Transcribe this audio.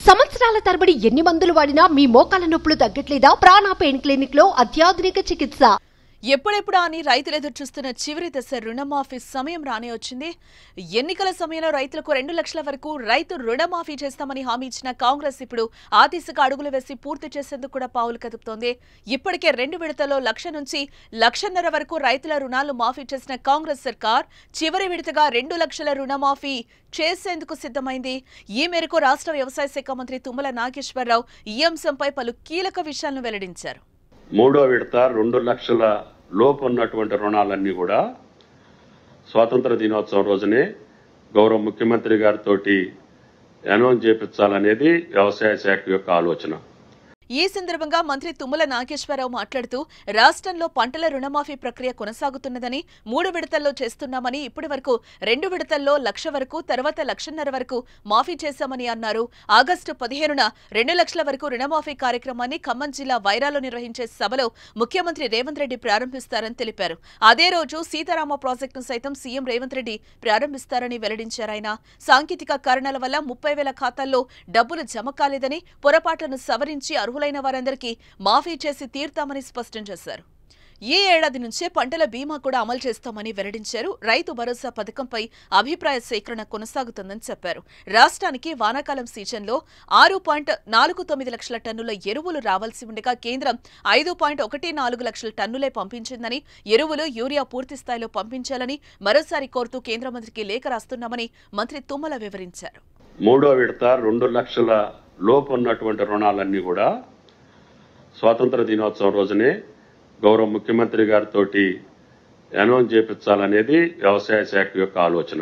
సంవత్సరాల తరబడి ఎన్ని మందులు వాడినా మీ మోకాల నొప్పులు తగ్గట్లేదా? ప్రాణ పెయిన్ క్లినిక్ లో అత్యాధునిక చికిత్స. ఎప్పుడెప్పుడా అని రైతులు ఎదురు చూస్తున్న చివరి దశ రుణమాఫీ సమయం రానే వచ్చింది. ఎన్నికల సమయంలో రైతులకు 2 లక్షల వరకు రైతు రుణమాఫీ చేస్తామని హామీ ఇచ్చిన కాంగ్రెస్ ఇప్పుడు ఆ దిశగా అడుగులు వేసి పూర్తి చేసేందుకు కూడా పావులు కదుపుతోంది. ఇప్పటికే 2 విడతల్లో 1,00,000 నుంచి 1,50,000 వరకు రైతుల రుణాలు మాఫీ చేసిన కాంగ్రెస్ సర్కార్ చివరి విడతగా 2 లక్షల రుణమాఫీ చేసేందుకు సిద్ధమైంది. ఈ మేరకు రాష్ట్ర వ్యవసాయ శాఖ మంత్రి తుమ్మల నాగేశ్వరరావు ఈ అంశంపై పలు కీలక విషయాలను వెల్లడించారు. మూడో విడత 2 లక్షల లోపు ఉన్నటువంటి రుణాలన్నీ కూడా స్వాతంత్ర దినోత్సవం రోజునే గౌరవ ముఖ్యమంత్రి గారితో అనౌన్స్ చేయించాలనేది వ్యవసాయ శాఖ యొక్క ఆలోచన. ఈ సందర్భంగా మంత్రి తుమ్మల నాగేశ్వరరావు మాట్లాడుతూ రాష్ట్రంలో పంటల రుణమాఫీ ప్రక్రియ కొనసాగుతున్నదని 3 విడతల్లో చేస్తున్నామని ఇప్పటి వరకు 2 విడతల్లో 1,00,000 వరకు తర్వాత 1,50,000 వరకు మాఫీ చేశామని అన్నారు. ఆగస్టు 15న 2 లక్షల వరకు రుణమాఫీ కార్యక్రమాన్ని ఖమ్మం జిల్లా వైరాలో నిర్వహించే సభలో ముఖ్యమంత్రి రేవంత్ రెడ్డి ప్రారంభిస్తారని తెలిపారు. అదే రోజు సీతారామ ప్రాజెక్టును సైతం సీఎం రేవంత్ రెడ్డి ప్రారంభిస్తారని వెల్లడించారాయన. సాంకేతిక కారణాల వల్ల 30,000 ఖాతాల్లో డబ్బులు జమ కాలేదని, పొరపాట్లను సవరించి అర్హులైన వారందరికీ మాఫీ చేసి తీర్తామని స్పష్టం చేశారు. ఈ ఏడాది నుంచే పంటల బీమా కూడా అమలు చేస్తామని వెల్లడించారు. రైతు భరోసా పథకంపై అభిప్రాయ సేకరణ కొనసాగుతుందని చెప్పారు. రాష్ట్రానికి వానాకాలం సీజన్లో 6.49 లక్షల టన్నుల ఎరువులు రావాల్సి ఉండగా కేంద్రం 5.14 లక్షల టన్నులే పంపించిందని, ఎరువులు యూరియా పూర్తి స్థాయిలో పంపించాలని మరోసారి కోరుతూ కేంద్ర మంత్రికి లేఖ రాస్తున్నామని మంత్రి తుమ్మల వివరించారు. మూడో విడత 2 లక్షల లోపు ఉన్నటువంటి రుణాలన్నీ కూడా స్వాతంత్ర దినోత్సవం రోజునే గౌరవ ముఖ్యమంత్రి గారితో అనౌన్స్ చేయించాలనేది వ్యవసాయ శాఖ యొక్క ఆలోచన.